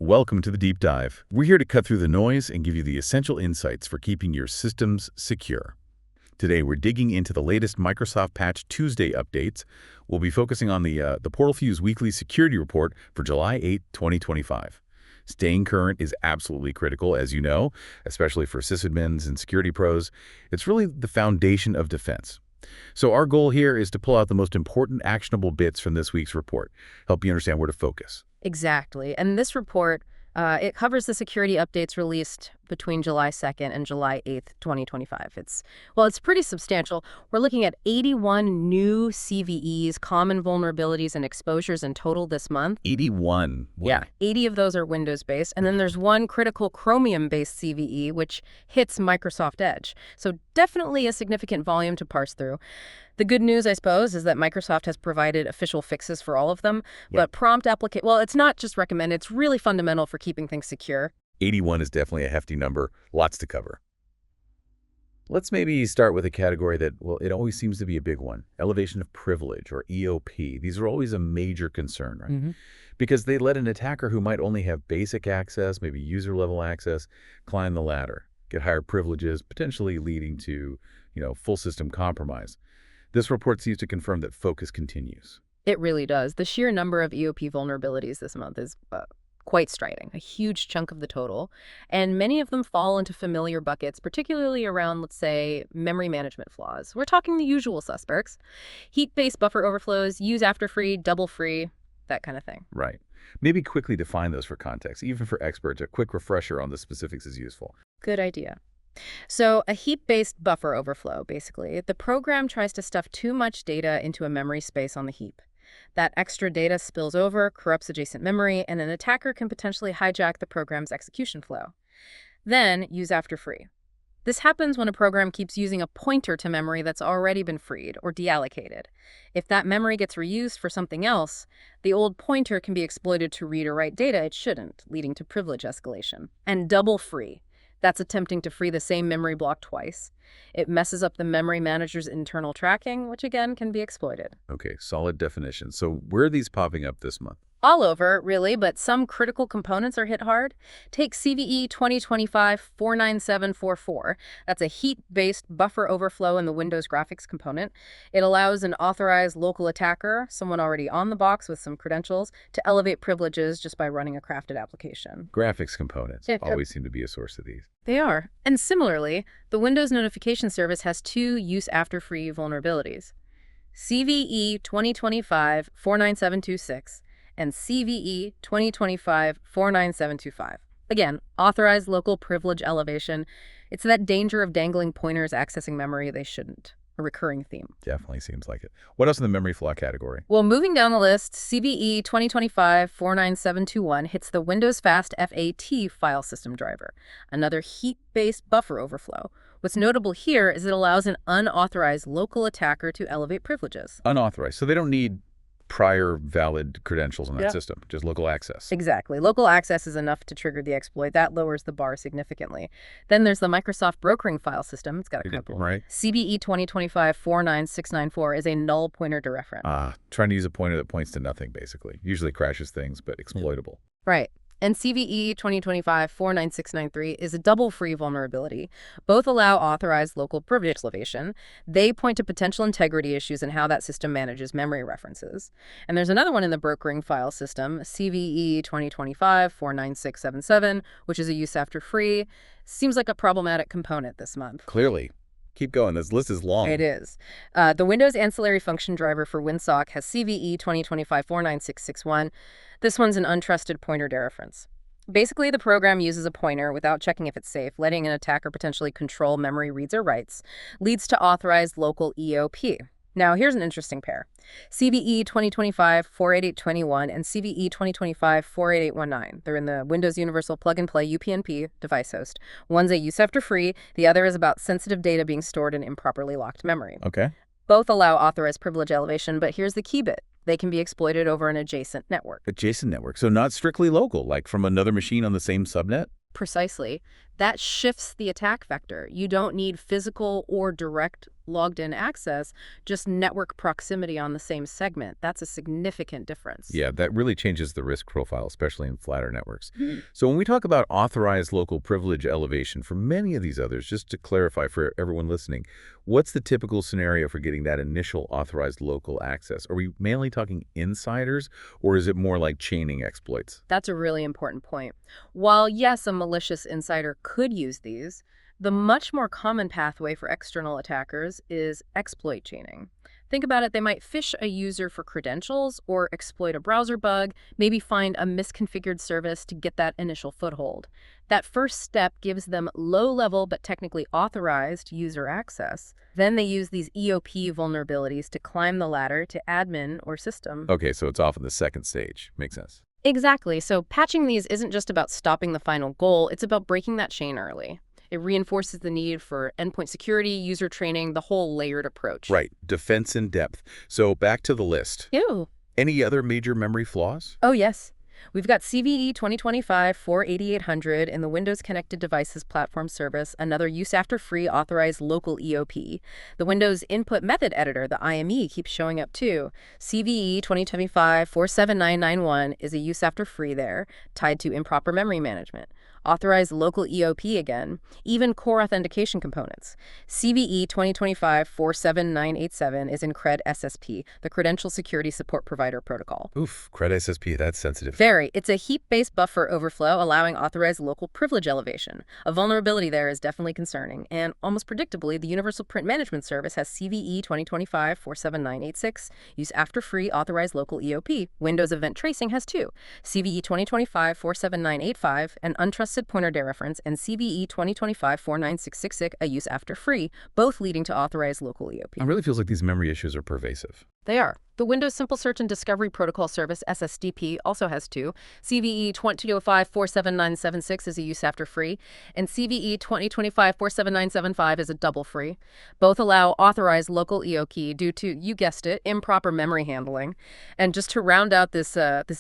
Welcome to the Deep Dive. We're here to cut through the noise and give you the essential insights for keeping your systems secure. Today, we're digging into the latest Microsoft Patch Tuesday updates. We'll be focusing on the PortalFuse Weekly Security Report for July 8, 2025. Staying current is absolutely critical, as you know, especially for sysadmins and security pros. It's really the foundation of defense. So our goal here is to pull out the most important actionable bits from this week's report, help you understand where to focus. Exactly. And this report, it covers the security updates released between July 2nd and July 8th, 2025. It's pretty substantial. We're looking at 81 new CVEs, common vulnerabilities and exposures in total this month. 81. Wow. Yeah, 80 of those are Windows-based. And then there's one critical Chromium-based CVE, which hits Microsoft Edge. So definitely a significant volume to parse through. The good news, I suppose, is that Microsoft has provided official fixes for all of them, but prompt application, well, it's not just recommended, it's really fundamental for keeping things secure. 81 is definitely a hefty number, lots to cover. Let's maybe start with a category that, well, it always seems to be a big one, elevation of privilege, or EOP. These are always a major concern, right? Because they let an attacker who might only have basic access, maybe user-level access, climb the ladder, get higher privileges, potentially leading to, full system compromise. This report seems to confirm that focus continues. It really does. The sheer number of EOP vulnerabilities this month is quite striking, a huge chunk of the total. And many of them fall into familiar buckets, particularly around, let's say, memory management flaws. We're talking the usual suspects. Heap-based buffer overflows, use after free, double free, that kind of thing. Right. Maybe quickly define those for context. Even for experts, a quick refresher on the specifics is useful. Good idea. So a heap-based buffer overflow, basically, the program tries to stuff too much data into a memory space on the heap. That extra data spills over, corrupts adjacent memory, and an attacker can potentially hijack the program's execution flow. Then, use after free. This happens when a program keeps using a pointer to memory that's already been freed or deallocated. If that memory gets reused for something else, the old pointer can be exploited to read or write data it shouldn't, leading to privilege escalation. And double free. That's attempting to free the same memory block twice. It messes up the memory manager's internal tracking, which again can be exploited. Okay, solid definition. So where are these popping up this month? All over, really, but some critical components are hit hard. Take CVE 2025-49744. That's a heap-based buffer overflow in the Windows graphics component. It allows an authorized local attacker, someone already on the box with some credentials, to elevate privileges just by running a crafted application. Graphics components always seem to be a source of these. They are. And similarly, the Windows notification service has two use after free vulnerabilities. CVE 2025-49726 and CVE 2025-49725. Again, authorized local privilege elevation. It's that danger of dangling pointers accessing memory they shouldn't. A recurring theme. Definitely seems like it. What else in the memory flaw category? Well, moving down the list, CVE 2025-49721 hits the Windows Fast FAT file system driver, another heap-based buffer overflow. What's notable here is it allows an unauthorized local attacker to elevate privileges. Unauthorized, so they don't need prior valid credentials on that system, just local access. Exactly. Local access is enough to trigger the exploit. That lowers the bar significantly. Then there's the Microsoft brokering file system. It's got a couple. Right. CVE 2025-49694 is a null pointer dereferent. Trying to use a pointer that points to nothing, basically. Usually crashes things, but exploitable. Right. And CVE 2025-49693 is a double-free vulnerability. Both allow authorized local privilege elevation. They point to potential integrity issues in how that system manages memory references. And there's another one in the brokering file system, CVE 2025-49677, which is a use after free. Seems like a problematic component this month. Clearly. Keep going. This list is long. It is. The Windows Ancillary function driver for WinSock has CVE 2025-49661. This one's an untrusted pointer dereference. Basically, the program uses a pointer without checking if it's safe, letting an attacker potentially control memory reads or writes, leads to authorized local EOP. Now, here's an interesting pair. CVE 2025-48821 and CVE 2025-48819. They're in the Windows Universal Plug-and-Play UPnP device host. One's a use after free. The other is about sensitive data being stored in improperly locked memory. Okay. Both allow authorized privilege elevation, but here's the key bit. They can be exploited over an adjacent network. Adjacent network, so not strictly local, like from another machine on the same subnet? Precisely. That shifts the attack vector. You don't need physical or direct logged-in access, just network proximity on the same segment. That's a significant difference. Yeah, that really changes the risk profile, especially in flatter networks. So when we talk about authorized local privilege elevation for many of these others, just to clarify for everyone listening, what's the typical scenario for getting that initial authorized local access? Are we mainly talking insiders, or is it more like chaining exploits? That's a really important point. While, yes, a malicious insider could use these, the much more common pathway for external attackers is exploit chaining. Think about it, they might phish a user for credentials or exploit a browser bug, maybe find a misconfigured service to get that initial foothold. That first step gives them low-level but technically authorized user access. Then they use these EOP vulnerabilities to climb the ladder to admin or system. Okay, so it's often the second stage. Makes sense. Exactly. So patching these isn't just about stopping the final goal, it's about breaking that chain early. It reinforces the need for endpoint security, user training, the whole layered approach. Right, defense in depth. So back to the list. Ew. Any other major memory flaws? Oh, yes. We've got CVE 2025-48800 in the Windows Connected Devices Platform Service, another use-after-free authorized local EOP. The Windows Input Method Editor, the IME, keeps showing up too. CVE 2025-47991 is a use-after-free there, tied to improper memory management. Authorized local EOP again, even core authentication components. CVE 2025-47987 is in CredSSP, the Credential Security Support Provider Protocol. Oof, CredSSP, that's sensitive. Very. It's a heap-based buffer overflow allowing authorized local privilege elevation. A vulnerability there is definitely concerning, and almost predictably, the Universal Print Management Service has CVE 2025-47986, use after-free authorized local EOP. Windows Event Tracing has two, CVE 2025-47985, an untrusted pointer dereference, and CVE 2025-49666, a use after free, both leading to authorized local EOP. It really feels like these memory issues are pervasive. They are. The Windows Simple Search and Discovery Protocol Service, SSDP, also has two. CVE 2025-47976 is a use after free, and CVE 2025-47975 is a double free. Both allow authorized local EOP due to, you guessed it, improper memory handling. And just to round out this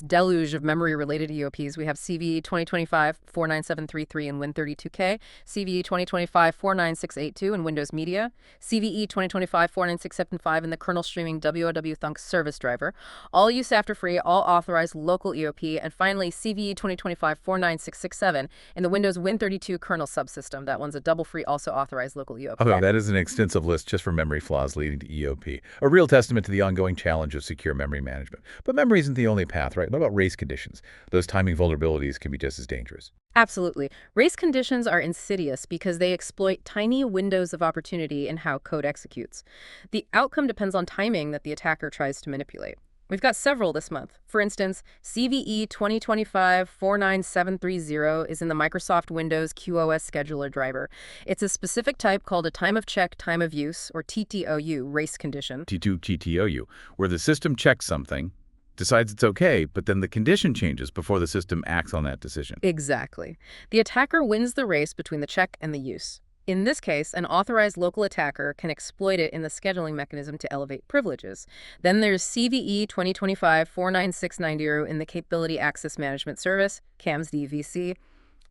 deluge of memory-related EOPs, we have CVE 2025-49733 in Win32K, CVE 2025-49682 in Windows Media, CVE 2025-49675 in the kernel streaming WOW Thunk service driver, all use after free, all authorized local EOP, and finally CVE 2025-49667 in the Windows Win32 kernel subsystem. That one's a double free, also authorized local EOP. Oh, that is an extensive list just for memory flaws leading to EOP. A real testament to the ongoing challenge of secure memory management. But memory isn't the only path, right? What about race conditions? Those timing vulnerabilities can be just as dangerous. Absolutely. Race conditions are insidious because they exploit tiny windows of opportunity in how code executes. The outcome depends on timing that the attacker tries to manipulate. We've got several this month. For instance, CVE 2025-49730 is in the Microsoft Windows QoS scheduler driver. It's a specific type called a time of check, time of use, or TTOU, race condition. TTOU, where the system checks something, decides it's okay, but then the condition changes before the system acts on that decision. Exactly. The attacker wins the race between the check and the use. In this case, an authorized local attacker can exploit it in the scheduling mechanism to elevate privileges. Then there's CVE 2025-49690 in the Capability Access Management Service, CAMS DVC.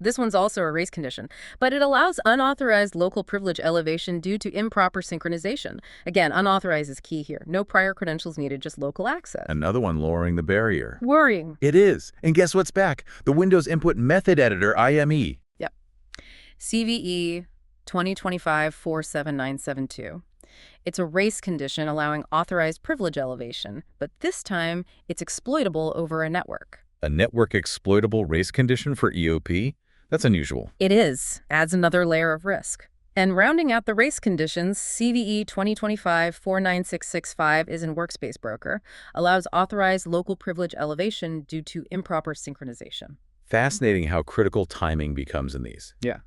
This one's also a race condition, but it allows unauthorized local privilege elevation due to improper synchronization. Again, unauthorized is key here. No prior credentials needed, just local access. Another one lowering the barrier. Worrying. It is. And guess what's back? The Windows Input Method Editor, IME. Yep. CVE 2025-47972. It's a race condition allowing authorized privilege elevation, but this time it's exploitable over a network. A network exploitable race condition for EOP? That's unusual. It is. Adds another layer of risk. And rounding out the race conditions, CVE 2025-49665 is in Workspace Broker, allows authorized local privilege elevation due to improper synchronization. Fascinating how critical timing becomes in these. Yeah.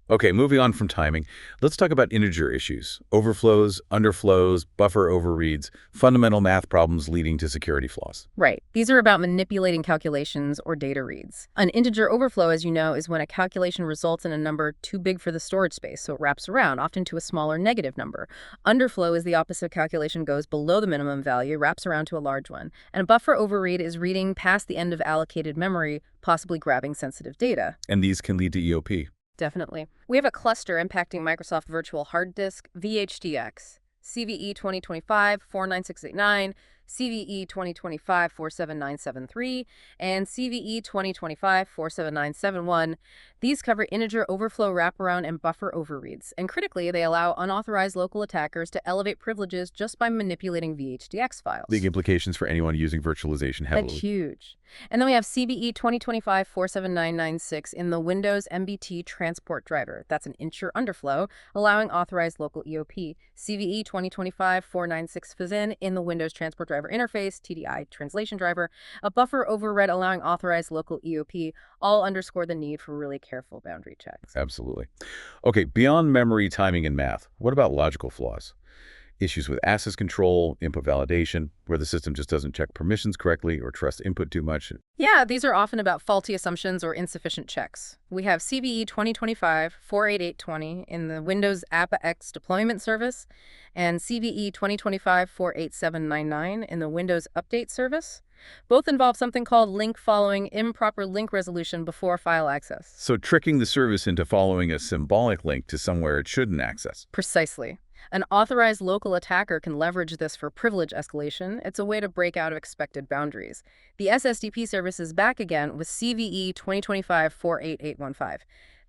Okay, moving on from timing, let's talk about integer issues, overflows, underflows, buffer overreads, fundamental math problems leading to security flaws. Right. These are about manipulating calculations or data reads. An integer overflow, as you know, is when a calculation results in a number too big for the storage space, so it wraps around, often to a smaller negative number. Underflow is the opposite. Calculation goes below the minimum value, wraps around to a large one. And a buffer overread is reading past the end of allocated memory, possibly grabbing sensitive data. And these can lead to EOP. Definitely. We have a cluster impacting Microsoft Virtual Hard Disk, VHDX, CVE 2025-49689, CVE 2025-47973, and CVE 2025-47971. These cover integer overflow wraparound and buffer overreads, and critically, they allow unauthorized local attackers to elevate privileges just by manipulating VHDX files. Big implications for anyone using virtualization heavily. That's huge. And then we have CVE 2025-47996 in the Windows MBT transport driver. That's an integer underflow, allowing authorized local EOP. CVE 2025-496FZN in the Windows transport driver interface, TDI translation driver, a buffer overread allowing authorized local EOP, all underscore the need for really careful boundary checks. Absolutely. Okay, beyond memory, timing, and math, what about logical flaws? Issues with access control, input validation, where the system just doesn't check permissions correctly or trust input too much. Yeah, these are often about faulty assumptions or insufficient checks. We have CVE 2025-48820 in the Windows AppX deployment service and CVE 2025-48799 in the Windows Update service. Both involve something called link following improper link resolution before file access. So tricking the service into following a symbolic link to somewhere it shouldn't access. Precisely. An authorized local attacker can leverage this for privilege escalation. It's a way to break out of expected boundaries. The SSDP service is back again with CVE 2025-48815.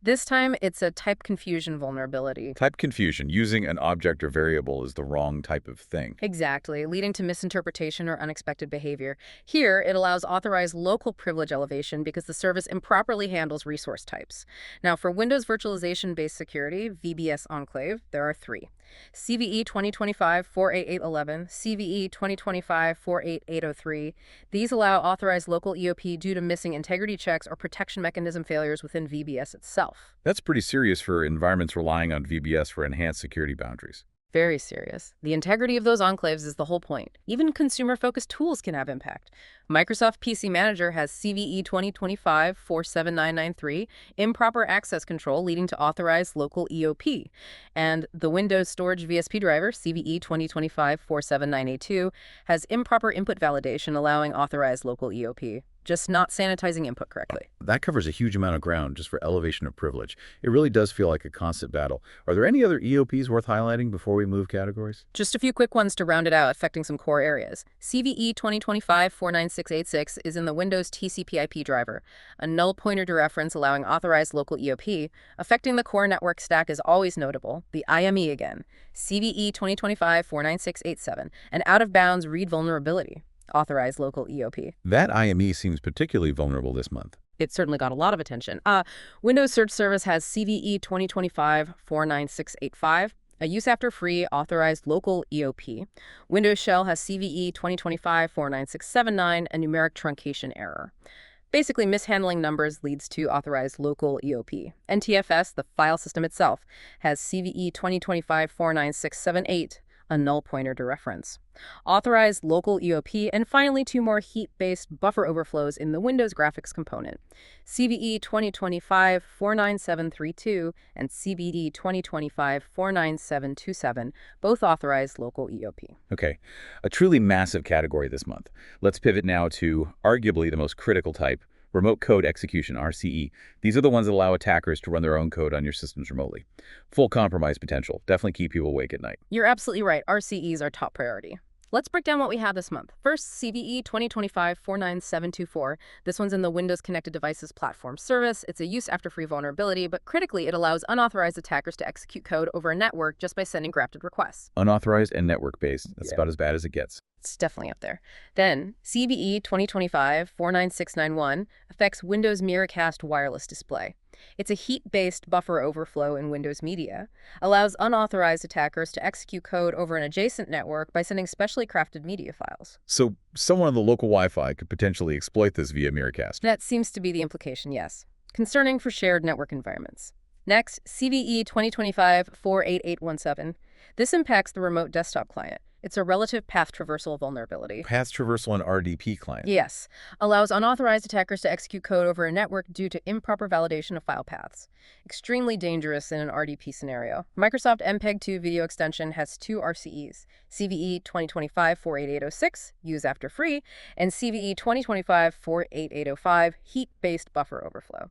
This time, it's a type confusion vulnerability. Type confusion, using an object or variable is the wrong type of thing. Exactly, leading to misinterpretation or unexpected behavior. Here, it allows authorized local privilege elevation because the service improperly handles resource types. Now, for Windows Virtualization-based security, VBS Enclave, there are three. CVE 2025-48811, CVE 2025-48803. These allow authorized local EOP due to missing integrity checks or protection mechanism failures within VBS itself. That's pretty serious for environments relying on VBS for enhanced security boundaries. Very serious. The integrity of those enclaves is the whole point. Even consumer-focused tools can have impact. Microsoft PC Manager has CVE 2025-47993, improper access control leading to authorized local EOP. And the Windows Storage VSP driver, CVE 2025-47982, has improper input validation allowing authorized local EOP, just not sanitizing input correctly. That covers a huge amount of ground just for elevation of privilege. It really does feel like a constant battle. Are there any other EOPs worth highlighting before we move categories? Just a few quick ones to round it out, affecting some core areas. CVE 2025-49686 is in the Windows TCP/IP driver, a null pointer dereference allowing authorized local EOP. Affecting the core network stack is always notable. The IME again. CVE 2025-49687, an out-of-bounds read vulnerability. Authorized local EOP. That IME seems particularly vulnerable this month. It certainly got a lot of attention. Windows Search Service has CVE 2025-49685, a use after free authorized local EOP. Windows Shell has CVE 2025-49679, a numeric truncation error. Basically, mishandling numbers leads to authorized local EOP. NTFS, the file system itself, has CVE 2025-49678, a null pointer dereference. Authorized local EOP, and finally two more heap-based buffer overflows in the Windows graphics component. CVE 2025-49732 and CVE 2025-49727, both authorized local EOP. Okay, a truly massive category this month. Let's pivot now to arguably the most critical type, remote code execution, RCE. These are the ones that allow attackers to run their own code on your systems remotely. Full compromise potential. Definitely keep people awake at night. You're absolutely right. RCEs are top priority. Let's break down what we have this month. First, CVE 2025-49724. This one's in the Windows Connected Devices Platform Service. It's a use after free vulnerability, but critically, it allows unauthorized attackers to execute code over a network just by sending grafted requests. Unauthorized and network-based. That's about as bad as it gets. It's definitely up there. Then, CVE 2025-49691 affects Windows Miracast wireless display. It's a heap-based buffer overflow in Windows Media, allows unauthorized attackers to execute code over an adjacent network by sending specially crafted media files. So someone on the local Wi-Fi could potentially exploit this via Miracast. That seems to be the implication, yes. Concerning for shared network environments. Next, CVE 2025-48817. This impacts the remote desktop client. It's a relative path traversal vulnerability. Path traversal and RDP client. Yes. Allows unauthorized attackers to execute code over a network due to improper validation of file paths. Extremely dangerous in an RDP scenario. Microsoft MPEG-2 video extension has two RCEs, CVE 2025-48806, use after free, and CVE 2025-48805, heap-based buffer overflow.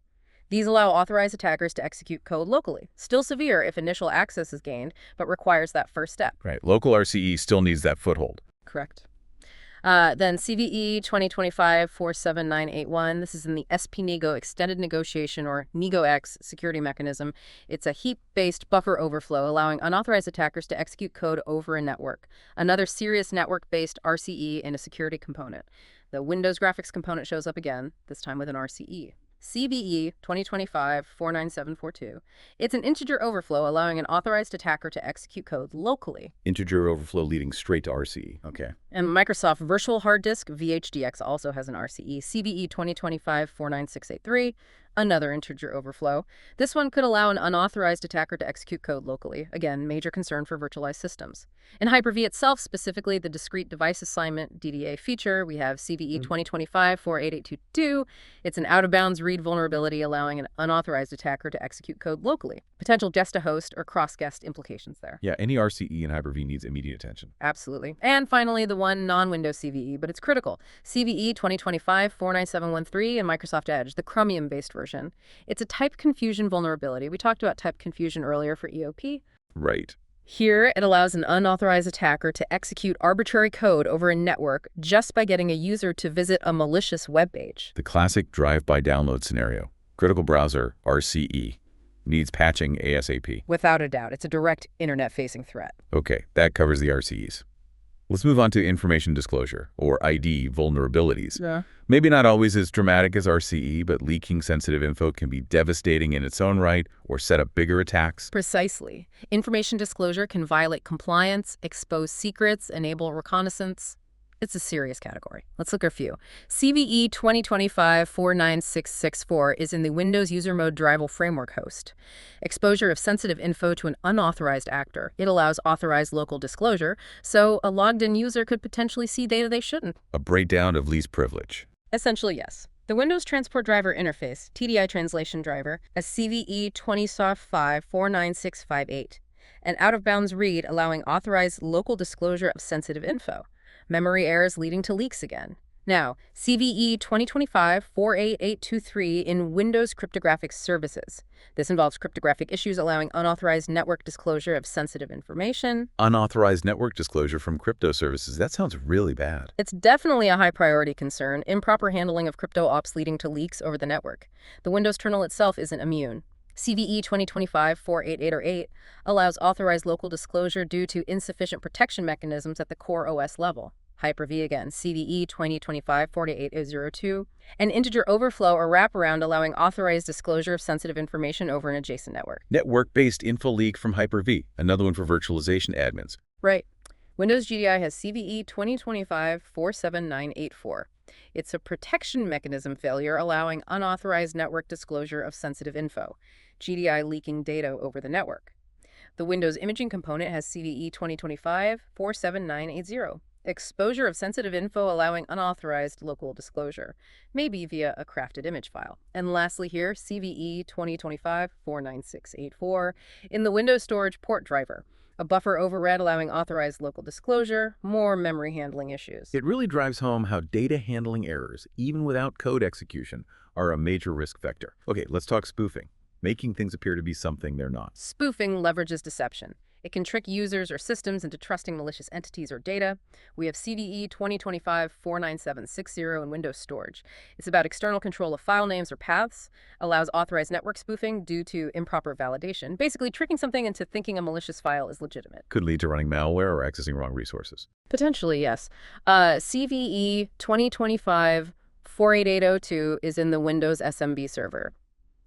These allow authorized attackers to execute code locally. Still severe if initial access is gained, but requires that first step. Right. Local RCE still needs that foothold. Correct. Then CVE 2025-47981. This is in the SPNEGO Extended Negotiation, or NEGO-X, security mechanism. It's a heap-based buffer overflow, allowing unauthorized attackers to execute code over a network. Another serious network-based RCE in a security component. The Windows graphics component shows up again, this time with an RCE. CVE 2025-49742. It's an integer overflow allowing an authorized attacker to execute code locally. Integer overflow leading straight to RCE. Okay. And Microsoft Virtual Hard Disk VHDX also has an RCE. CVE 2025-49683. Another integer overflow. This one could allow an unauthorized attacker to execute code locally. Again, major concern for virtualized systems. In Hyper-V itself, specifically the discrete device assignment DDA feature, we have CVE 2025-48822. It's an out-of-bounds read vulnerability allowing an unauthorized attacker to execute code locally. Potential guest-to-host or cross-guest implications there. Yeah, any RCE in Hyper-V needs immediate attention. Absolutely. And finally, the one non-Windows CVE, but it's critical. CVE 2025-49713 and Microsoft Edge, the Chromium-based version. It's a type confusion vulnerability. We talked about type confusion earlier for EOP. Right. Here, it allows an unauthorized attacker to execute arbitrary code over a network just by getting a user to visit a malicious web page. The classic drive-by download scenario. Critical browser, RCE. Needs patching ASAP. Without a doubt, it's a direct internet-facing threat. Okay, that covers the RCEs. Let's move on to information disclosure, or ID vulnerabilities. Yeah. Maybe not always as dramatic as RCE, but leaking sensitive info can be devastating in its own right or set up bigger attacks. Precisely. Information disclosure can violate compliance, expose secrets, enable reconnaissance. It's a serious category. Let's look at a few. CVE 2025-49664 is in the Windows User Mode Drival Framework host. Exposure of sensitive info to an unauthorized actor. It allows authorized local disclosure, so a logged-in user could potentially see data they shouldn't. A breakdown of least privilege. Essentially, yes. The Windows Transport Driver Interface, TDI Translation Driver, a CVE 20.5-49658. An out-of-bounds read allowing authorized local disclosure of sensitive info. Memory errors leading to leaks again. Now, CVE 2025-48823 in Windows Cryptographic Services. This involves cryptographic issues allowing unauthorized network disclosure of sensitive information. Unauthorized network disclosure from crypto services. That sounds really bad. It's definitely a high priority concern, improper handling of crypto ops leading to leaks over the network. The Windows kernel itself isn't immune. CVE 2025-48808 allows authorized local disclosure due to insufficient protection mechanisms at the core OS level. Hyper-V again, CVE 2025-48802, an integer overflow or wraparound allowing authorized disclosure of sensitive information over an adjacent network. Network-based info leak from Hyper-V, another one for virtualization admins. Right. Windows GDI has CVE 2025-47984. It's a protection mechanism failure allowing unauthorized network disclosure of sensitive info, GDI leaking data over the network. The Windows imaging component has CVE 2025-47980. Exposure of sensitive info allowing unauthorized local disclosure, maybe via a crafted image file. And lastly here, CVE 2025-49684 in the Windows Storage Port Driver, a buffer overread allowing authorized local disclosure, more memory handling issues. It really drives home how data handling errors, even without code execution, are a major risk vector. Okay, let's talk spoofing, making things appear to be something they're not. Spoofing leverages deception. It can trick users or systems into trusting malicious entities or data. We have CVE 2025-49760 in Windows Storage. It's about external control of file names or paths, allows authorized network spoofing due to improper validation, basically tricking something into thinking a malicious file is legitimate. Could lead to running malware or accessing wrong resources. Potentially, yes. CVE 2025-48802 is in the Windows SMB server.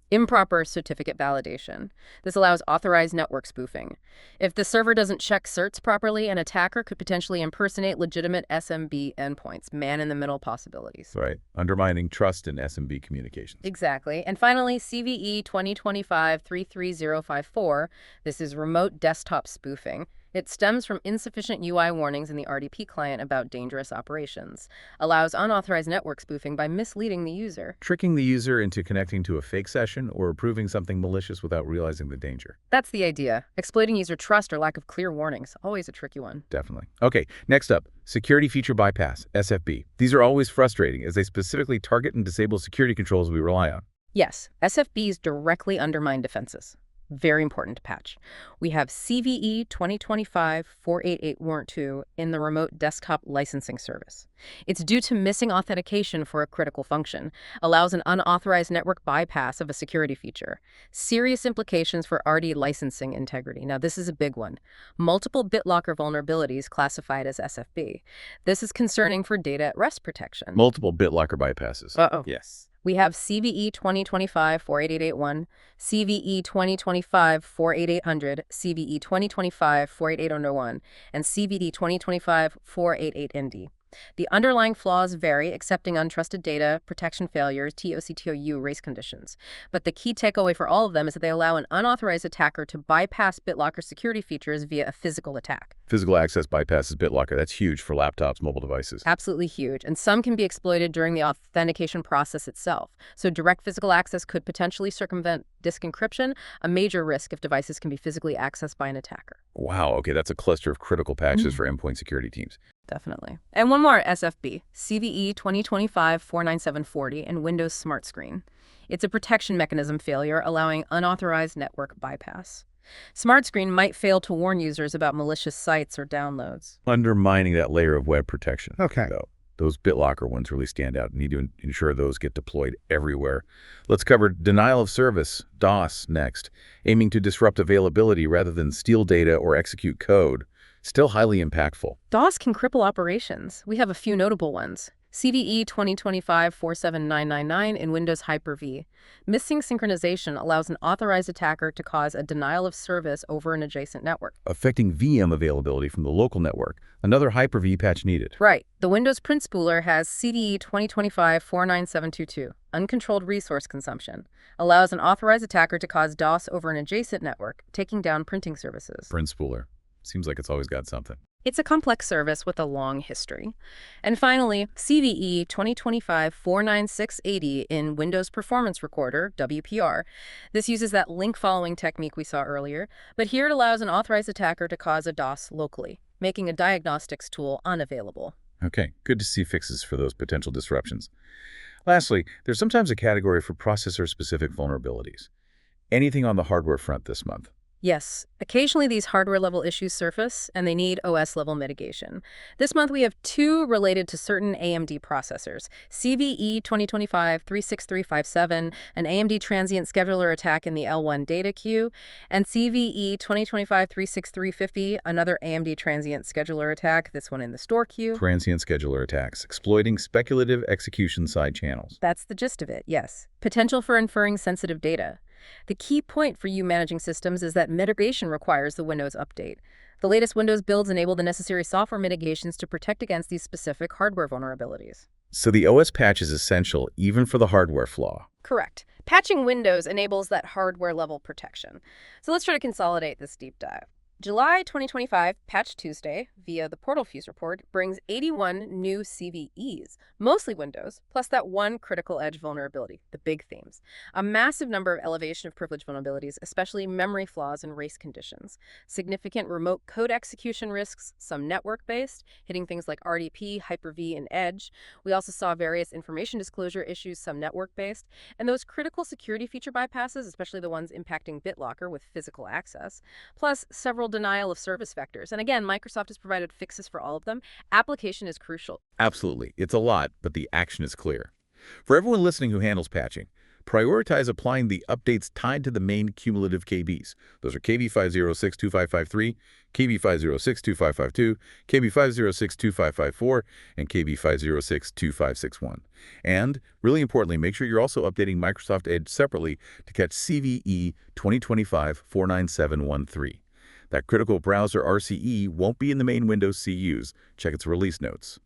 Improper certificate validation. This allows authorized network spoofing. If the server doesn't check certs properly, an attacker could potentially impersonate legitimate SMB endpoints, man-in-the-middle possibilities. Right. Undermining trust in SMB communications. Exactly. And finally, CVE 2025-33054. This is remote desktop spoofing. It stems from insufficient UI warnings in the RDP client about dangerous operations. Allows unauthorized network spoofing by misleading the user. Tricking the user into connecting to a fake session or approving something malicious without realizing the danger. That's the idea. Exploiting user trust or lack of clear warnings. Always a tricky one. Definitely. Okay, next up, security feature bypass, SFB. These are always frustrating as they specifically target and disable security controls we rely on. Yes, SFBs directly undermine defenses. Very important to patch. We have CVE 2025-488 Warrant 2 in the remote desktop licensing service. It's due to missing authentication for a critical function, allows an unauthorized network bypass of a security feature. Serious implications for RD licensing integrity. Now, this is a big one. Multiple BitLocker vulnerabilities classified as SFB. This is concerning for data at rest protection. Multiple BitLocker bypasses. Uh-oh. Yes. We have CVE 2025-48881, CVE 2025-48800, CVE 2025-48801, and CVD 2025-488ND. The underlying flaws vary, excepting untrusted data, protection failures, TOC/TOU, race conditions. But the key takeaway for all of them is that they allow an unauthorized attacker to bypass BitLocker security features via a physical attack. Physical access bypasses BitLocker. That's huge for laptops, mobile devices. Absolutely huge, and some can be exploited during the authentication process itself. So direct physical access could potentially circumvent disk encryption, a major risk if devices can be physically accessed by an attacker. Wow, okay, that's a cluster of critical patches for endpoint security teams. Definitely. And one more SFB, CVE 2025-49740 and Windows SmartScreen. It's a protection mechanism failure allowing unauthorized network bypass. SmartScreen might fail to warn users about malicious sites or downloads. Undermining that layer of web protection. Okay. Though. Those BitLocker ones really stand out. Need to ensure those get deployed everywhere. Let's cover denial of service, DOS, next. Aiming to disrupt availability rather than steal data or execute code. Still highly impactful. DOS can cripple operations. We have a few notable ones. CVE 2025-47999 in Windows Hyper-V. Missing synchronization allows an authorized attacker to cause a denial of service over an adjacent network. Affecting VM availability from the local network. Another Hyper-V patch needed. Right. The Windows print spooler has CVE 2025-49722. Uncontrolled resource consumption. Allows an authorized attacker to cause DOS over an adjacent network, taking down printing services. Print spooler. Seems like it's always got something. It's a complex service with a long history. And finally, CVE 2025-49680 in Windows Performance Recorder, WPR. This uses that link following technique we saw earlier, but here it allows an authorized attacker to cause a DOS locally, making a diagnostics tool unavailable. Okay, good to see fixes for those potential disruptions. Lastly, there's sometimes a category for processor-specific vulnerabilities. Anything on the hardware front this month? Yes, occasionally these hardware-level issues surface, and they need OS-level mitigation. This month we have two related to certain AMD processors, CVE 2025-36357, an AMD transient scheduler attack in the L1 data queue, and CVE 2025-36350, another AMD transient scheduler attack, this one in the store queue. Transient scheduler attacks, exploiting speculative execution side channels. That's the gist of it, yes. Potential for inferring sensitive data. The key point for you managing systems is that mitigation requires the Windows update. The latest Windows builds enable the necessary software mitigations to protect against these specific hardware vulnerabilities. So the OS patch is essential even for the hardware flaw. Correct. Patching Windows enables that hardware-level protection. So let's try to consolidate this deep dive. July 2025, Patch Tuesday, via the Portal Fuse report, brings 81 new CVEs, mostly Windows, plus that one critical edge vulnerability, the big themes. A massive number of elevation of privilege vulnerabilities, especially memory flaws and race conditions. Significant remote code execution risks, some network-based, hitting things like RDP, Hyper-V, and Edge. We also saw various information disclosure issues, some network-based, and those critical security feature bypasses, especially the ones impacting BitLocker with physical access, plus several denial of service vectors. And again, Microsoft has provided fixes for all of them. Application is crucial. Absolutely. It's a lot, but the action is clear. For everyone listening who handles patching, prioritize applying the updates tied to the main cumulative KBs. Those are KB5062553, KB5062552, KB5062554, and KB5062561. And, really importantly, make sure you're also updating Microsoft Edge separately to catch CVE 2025-49713. That critical browser RCE won't be in the main Windows CUs. Check its release notes.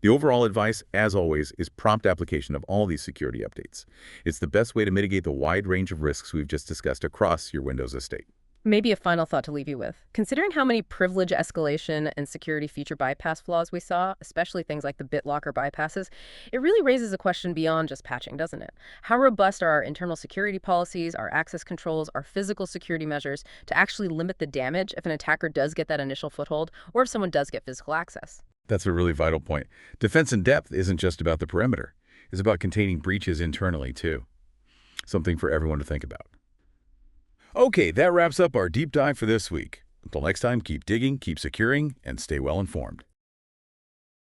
The overall advice, as always, is prompt application of all these security updates. It's the best way to mitigate the wide range of risks we've just discussed across your Windows estate. Maybe a final thought to leave you with. Considering how many privilege escalation and security feature bypass flaws we saw, especially things like the BitLocker bypasses, it really raises a question beyond just patching, doesn't it? How robust are our internal security policies, our access controls, our physical security measures to actually limit the damage if an attacker does get that initial foothold, or if someone does get physical access? That's a really vital point. Defense in depth isn't just about the perimeter. It's about containing breaches internally, too. Something for everyone to think about. Okay, that wraps up our deep dive for this week. Until next time, keep digging, keep securing, and stay well informed.